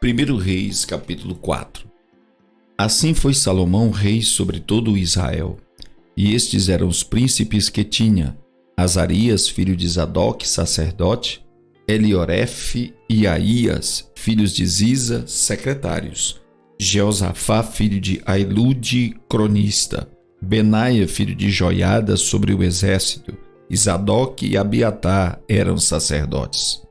1 Reis, capítulo 4. Assim foi Salomão rei sobre todo o Israel. E estes eram os príncipes que tinha: Azarias, filho de Zadok, sacerdote; Eliorefe e Aías, filhos de Ziza, secretários; Jeosafá, filho de Ailude, cronista; Benaia, filho de Joiada, sobre o exército; e Zadok e Abiatar eram sacerdotes;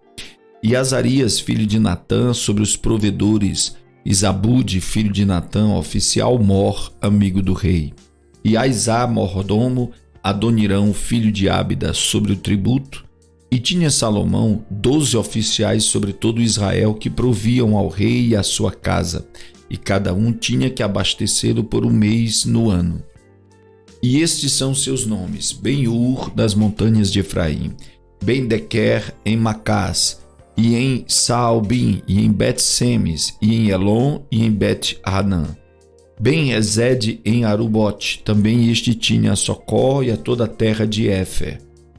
e Azarias, filho de Natã, sobre os provedores; e Zabude, filho de Natã, oficial mor, amigo do rei; e Aizá, mordomo; Adonirão, filho de Ábida, sobre o tributo. E tinha Salomão 12 oficiais sobre todo Israel que proviam ao rei e à sua casa, e cada um tinha que abastecê-lo por um mês no ano. E estes são seus nomes: Ben-Ur, das montanhas de Efraim; Ben-Dequer, em Macás, e em Saalbim, e em Bet-Semes, e em Elon, e em Bet-Hanã; Ben-Hesed, em Arubote; também este tinha a Socó e a toda a terra de Éfer;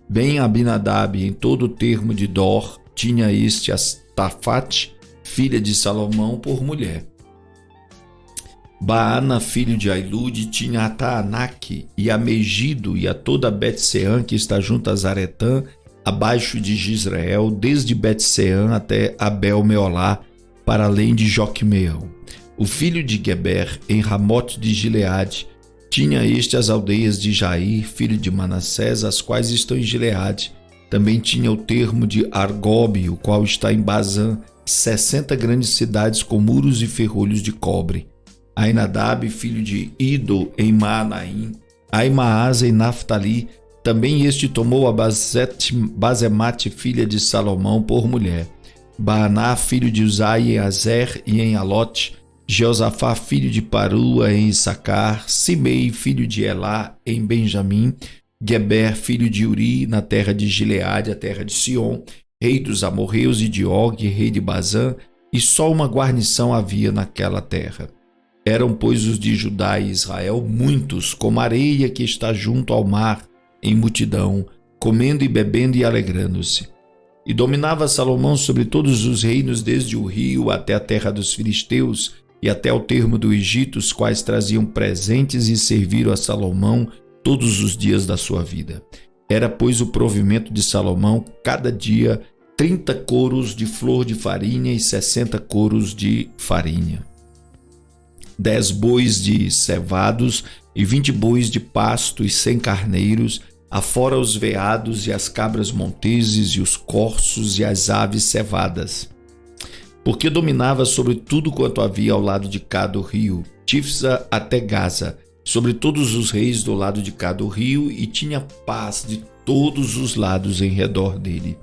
Ben-Abinadab, em todo o termo de Dor; tinha este a Tafate, filha de Salomão, por mulher. Baana, filho de Ailude, tinha a Taanaque, e a Megido, e a toda Bet-Seã, que está junto a Zaretã, abaixo de Jizreel, desde Bet-Seã até Abel-Meolá, para além de Joquemeão. O filho de Geber, em Ramote de Gileade, tinha este as aldeias de Jair, filho de Manassés, as quais estão em Gileade. Também tinha o termo de Argobe, o qual está em Bazã, 60 grandes cidades com muros e ferrolhos de cobre. Ainadab, filho de Ido, em Maanaim; Aimaasa, em Naftali. Também este tomou a Bazemate, filha de Salomão, por mulher. Baaná, filho de Uzai, em Azer e em Alote; Jeosafá, filho de Parua, em Issacar; Simei, filho de Elá, em Benjamim; Geber, filho de Uri, na terra de Gileade, a terra de Sion, rei dos amorreus, e de Og, rei de Bazã, e só uma guarnição havia naquela terra. Eram, pois, os de Judá e Israel muitos, como a areia que está junto ao mar, em multidão, comendo e bebendo e alegrando-se. E dominava Salomão sobre todos os reinos, desde o rio até a terra dos filisteus, e até o termo do Egito, os quais traziam presentes e serviram a Salomão todos os dias da sua vida. Era, pois, o provimento de Salomão cada dia 30 coros de flor de farinha e 60 coros de farinha; 10 bois de cevados e 20 bois de pasto e 100 carneiros, afora os veados e as cabras monteses e os corços e as aves cevadas. Porque dominava sobre tudo quanto havia ao lado de cá do rio, Tifsa até Gaza, sobre todos os reis do lado de cá do rio, e tinha paz de todos os lados em redor dele.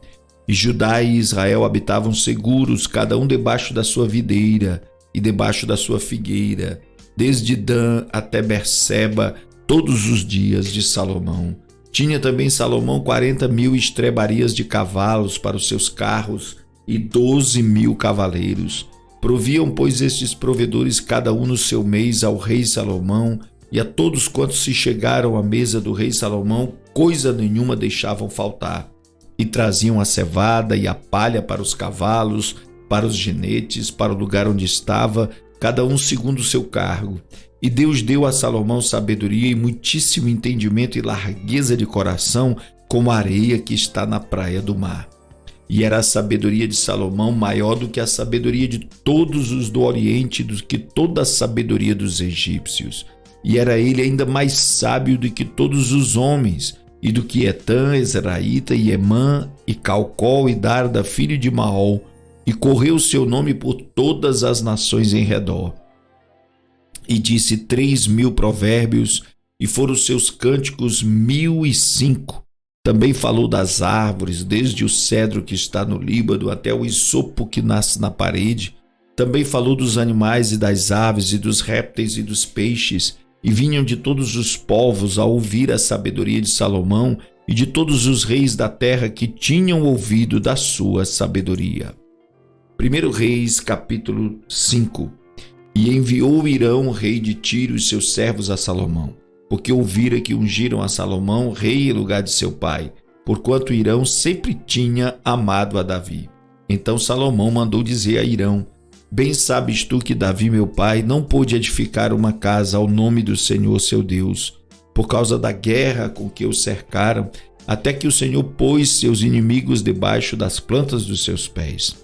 E Judá e Israel habitavam seguros, cada um debaixo da sua videira e debaixo da sua figueira, desde Dan até Berseba, todos os dias de Salomão. Tinha também Salomão 40.000 estrebarias de cavalos para os seus carros e 12.000 cavaleiros. Proviam, pois, estes provedores cada um no seu mês ao rei Salomão, e a todos quantos se chegaram à mesa do rei Salomão, coisa nenhuma deixavam faltar. E traziam a cevada e a palha para os cavalos, para os jinetes, para o lugar onde estava, cada um segundo o seu cargo. E Deus deu a Salomão sabedoria e muitíssimo entendimento e largueza de coração, como a areia que está na praia do mar. E era a sabedoria de Salomão maior do que a sabedoria de todos os do Oriente, do que toda a sabedoria dos egípcios. E era ele ainda mais sábio do que todos os homens, e do que Etã, Ezraíta, e Emã, e Calcol, e Darda, filho de Maol, e correu o seu nome por todas as nações em redor. E disse 3.000 provérbios, e foram os seus cânticos 1.005. Também falou das árvores, desde o cedro que está no Líbano até o isopo que nasce na parede. Também falou dos animais e das aves e dos répteis e dos peixes, e vinham de todos os povos a ouvir a sabedoria de Salomão e de todos os reis da terra que tinham ouvido da sua sabedoria. 1 Reis, capítulo 5. E enviou Irão, rei de Tiro, e seus servos a Salomão, porque ouvira que ungiram a Salomão rei em lugar de seu pai, porquanto Irão sempre tinha amado a Davi. Então Salomão mandou dizer a Irão: Bem sabes tu que Davi, meu pai, não pôde edificar uma casa ao nome do Senhor seu Deus, por causa da guerra com que o cercaram, até que o Senhor pôs seus inimigos debaixo das plantas dos seus pés.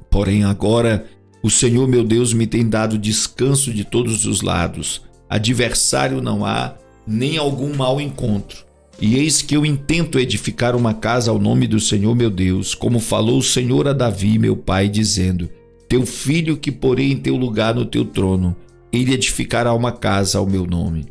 Porém agora o Senhor meu Deus me tem dado descanso de todos os lados. Adversário não há, nem algum mau encontro. E eis que eu intento edificar uma casa ao nome do Senhor meu Deus, como falou o Senhor a Davi, meu pai, dizendo: teu filho que porei em teu lugar no teu trono, ele edificará uma casa ao meu nome.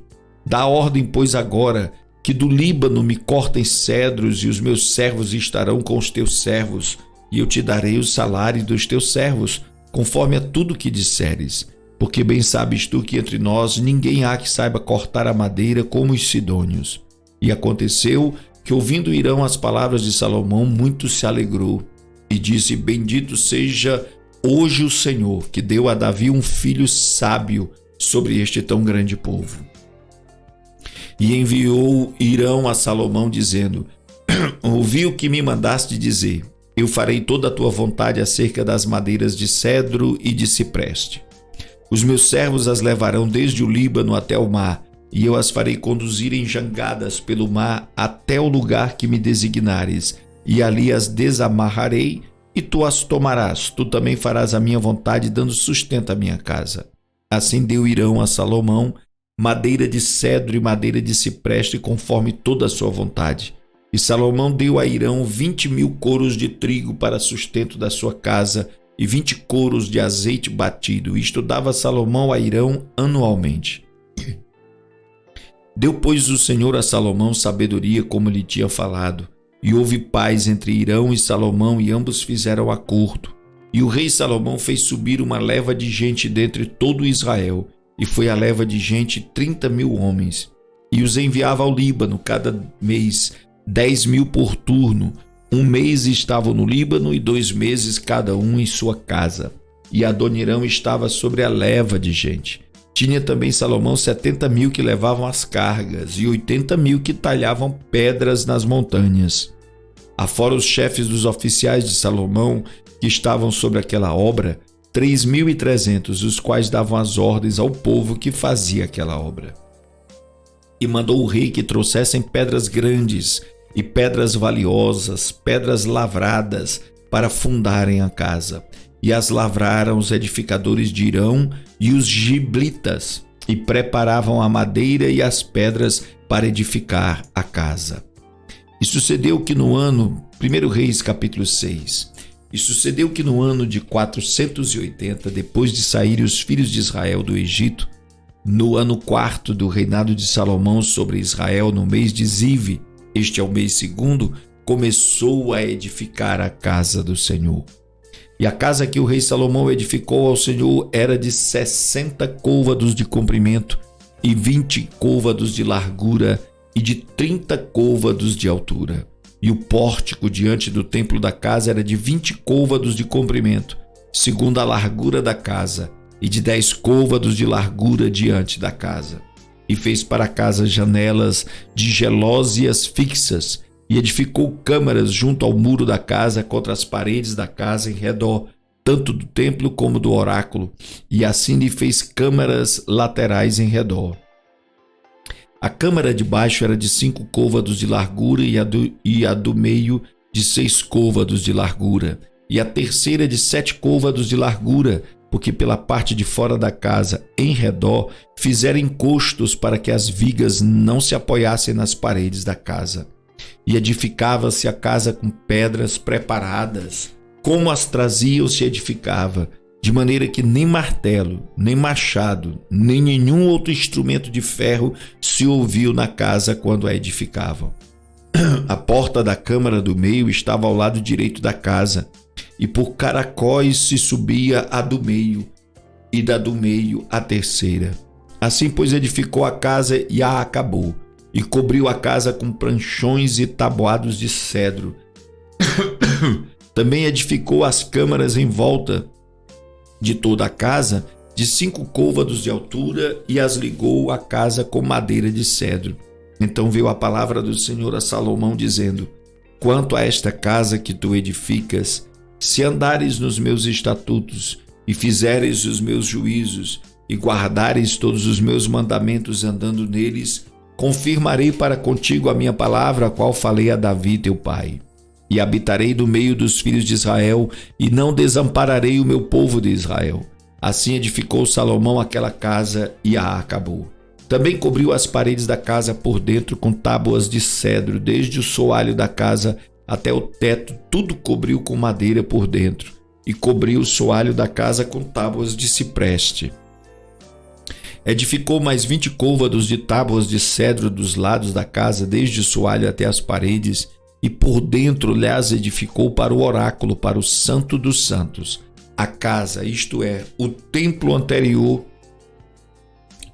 Dá ordem, pois, agora, que do Líbano me cortem cedros, e os meus servos estarão com os teus servos, e eu te darei o salário dos teus servos, conforme a tudo que disseres. Porque bem sabes tu que entre nós ninguém há que saiba cortar a madeira como os sidônios. E aconteceu que, ouvindo Hirão as palavras de Salomão, muito se alegrou, e disse: bendito seja hoje o Senhor, que deu a Davi um filho sábio sobre este tão grande povo. E enviou Hirão a Salomão, dizendo: ouvi o que me mandaste dizer. Eu farei toda a tua vontade acerca das madeiras de cedro e de cipreste. Os meus servos as levarão desde o Líbano até o mar, e eu as farei conduzir em jangadas pelo mar até o lugar que me designares, e ali as desamarrarei, e tu as tomarás. Tu também farás a minha vontade, dando sustento à minha casa. Assim deu Hirão a Salomão madeira de cedro e madeira de cipreste, conforme toda a sua vontade. E Salomão deu a Hirão 20.000 coros de trigo para sustento da sua casa, e 20 coros de azeite batido. Isto dava Salomão a Hirão anualmente. Deu, pois, o Senhor a Salomão sabedoria, como lhe tinha falado. E houve paz entre Hirão e Salomão, e ambos fizeram acordo. E o rei Salomão fez subir uma leva de gente dentre todo Israel, e foi a leva de gente 30.000 homens. E os enviava ao Líbano cada mês, 10.000 por turno. Um mês estavam no Líbano, e 2 meses cada um em sua casa. E Adonirão estava sobre a leva de gente. Tinha também Salomão 70.000 que levavam as cargas, e 80.000 que talhavam pedras nas montanhas. Afora os chefes dos oficiais de Salomão, que estavam sobre aquela obra, 3.300, os quais davam as ordens ao povo que fazia aquela obra. E mandou o rei que trouxessem pedras grandes e pedras valiosas, pedras lavradas, para fundarem a casa. E as lavraram os edificadores de Hirão e os giblitas, e preparavam a madeira e as pedras para edificar a casa. E sucedeu que no ano, 1 Reis capítulo 6, e sucedeu que no ano de 480, depois de saírem os filhos de Israel do Egito, no ano 4º do reinado de Salomão sobre Israel, no mês de Zive, este é o mês 2º, começou a edificar a casa do Senhor. E a casa que o rei Salomão edificou ao Senhor era de 60 côvados de comprimento, e 20 côvados de largura, e de 30 côvados de altura. E o pórtico diante do templo da casa era de 20 côvados de comprimento, segundo a largura da casa, e de 10 côvados de largura diante da casa. E fez para a casa janelas de gelósias fixas, e edificou câmaras junto ao muro da casa, contra as paredes da casa em redor, tanto do templo como do oráculo, e assim lhe fez câmaras laterais em redor. A câmara de baixo era de 5 côvados de largura, e a do meio de 6 côvados de largura, e a terceira de 7 côvados de largura, porque pela parte de fora da casa, em redor, fizeram encostos para que as vigas não se apoiassem nas paredes da casa. E edificava-se a casa com pedras preparadas, como as traziam se edificava, de maneira que nem martelo, nem machado, nem nenhum outro instrumento de ferro se ouviu na casa quando a edificavam. A porta da câmara do meio estava ao lado direito da casa, e por caracóis se subia a do meio, e da do meio a terceira. Assim, pois, edificou a casa e a acabou, e cobriu a casa com pranchões e tabuados de cedro. Também edificou as câmaras em volta de toda a casa, de 5 côvados de altura, e as ligou à casa com madeira de cedro. Então veio a palavra do Senhor a Salomão, dizendo: quanto a esta casa que tu edificas, se andares nos meus estatutos e fizeres os meus juízos, e guardares todos os meus mandamentos andando neles, confirmarei para contigo a minha palavra, a qual falei a Davi teu pai. E habitarei no meio dos filhos de Israel, e não desampararei o meu povo de Israel. Assim edificou Salomão aquela casa e a acabou. Também cobriu as paredes da casa por dentro com tábuas de cedro, desde o soalho da casa até o teto, tudo cobriu com madeira por dentro, e cobriu o soalho da casa com tábuas de cipreste. Edificou mais 20 côvados de tábuas de cedro dos lados da casa, desde o soalho até as paredes, e por dentro lhes edificou para o oráculo, para o Santo dos Santos. A casa, isto é, o templo anterior,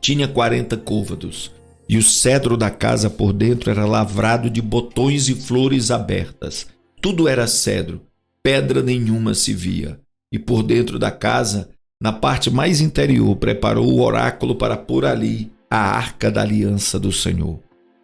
tinha 40 côvados, e o cedro da casa por dentro era lavrado de botões e flores abertas. Tudo era cedro, pedra nenhuma se via. E por dentro da casa, na parte mais interior, preparou o oráculo para pôr ali a arca da aliança do Senhor.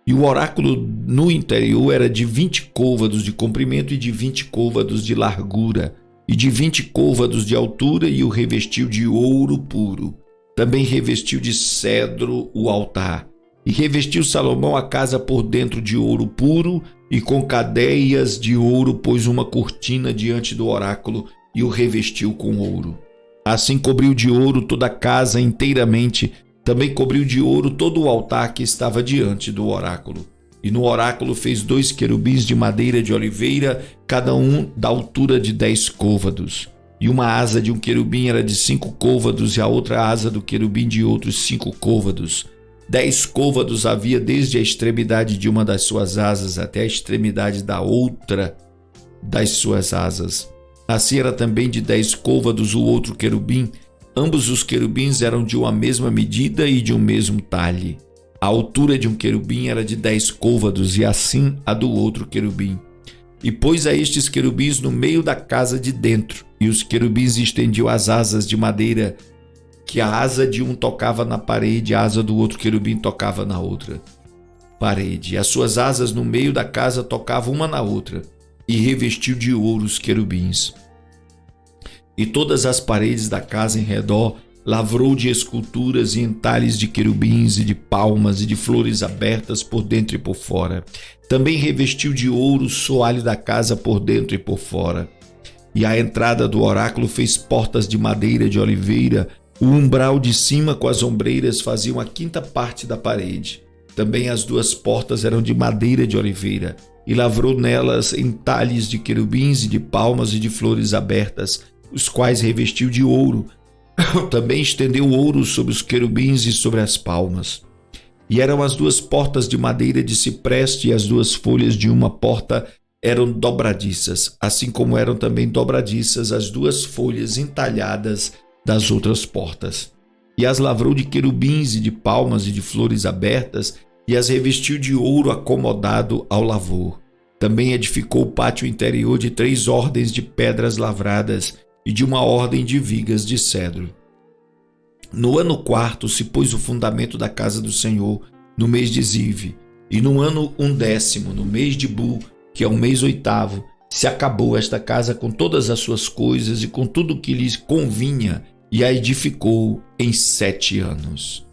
E o oráculo no interior era de 20 côvados de comprimento e de 20 côvados de largura, e de 20 côvados de altura, e o revestiu de ouro puro. Também revestiu de cedro o altar. E revestiu Salomão a casa por dentro de ouro puro, e com cadeias de ouro pôs uma cortina diante do oráculo, e o revestiu com ouro. Assim cobriu de ouro toda a casa inteiramente, também cobriu de ouro todo o altar que estava diante do oráculo. E no oráculo fez 2 querubins de madeira de oliveira, cada um da altura de 10 côvados. E uma asa de um querubim era de 5 côvados, e a outra asa do querubim de outros 5 côvados. 10 côvados havia desde a extremidade de uma das suas asas até a extremidade da outra das suas asas. Assim era também de 10 côvados o outro querubim. Ambos os querubins eram de uma mesma medida e de um mesmo talhe. A altura de um querubim era de 10 côvados, e assim a do outro querubim. E pôs a estes querubins no meio da casa de dentro, e os querubins estendiam as asas de madeira, que a asa de um tocava na parede, a asa do outro querubim tocava na outra parede. E as suas asas no meio da casa tocavam uma na outra, e revestiu de ouro os querubins. E todas as paredes da casa em redor lavrou de esculturas e entalhes de querubins e de palmas e de flores abertas por dentro e por fora. Também revestiu de ouro o soalho da casa por dentro e por fora. E à entrada do oráculo fez portas de madeira de oliveira. O umbral de cima com as ombreiras faziam a 5ª parte da parede. Também as 2 portas eram de madeira de oliveira, e lavrou nelas entalhes de querubins e de palmas e de flores abertas, os quais revestiu de ouro. Também estendeu ouro sobre os querubins e sobre as palmas. E eram as 2 portas de madeira de cipreste, e as 2 folhas de uma porta eram dobradiças, assim como eram também dobradiças as 2 folhas entalhadas das outras portas. E as lavrou de querubins e de palmas e de flores abertas, e as revestiu de ouro acomodado ao lavor. Também edificou o pátio interior de 3 ordens de pedras lavradas e de uma ordem de vigas de cedro. No ano 4 se pôs o fundamento da casa do Senhor, no mês de Zive, e no ano 11º, no mês de Bu, que é o mês 8º, se acabou esta casa com todas as suas coisas e com tudo o que lhes convinha, e a edificou em 7 anos.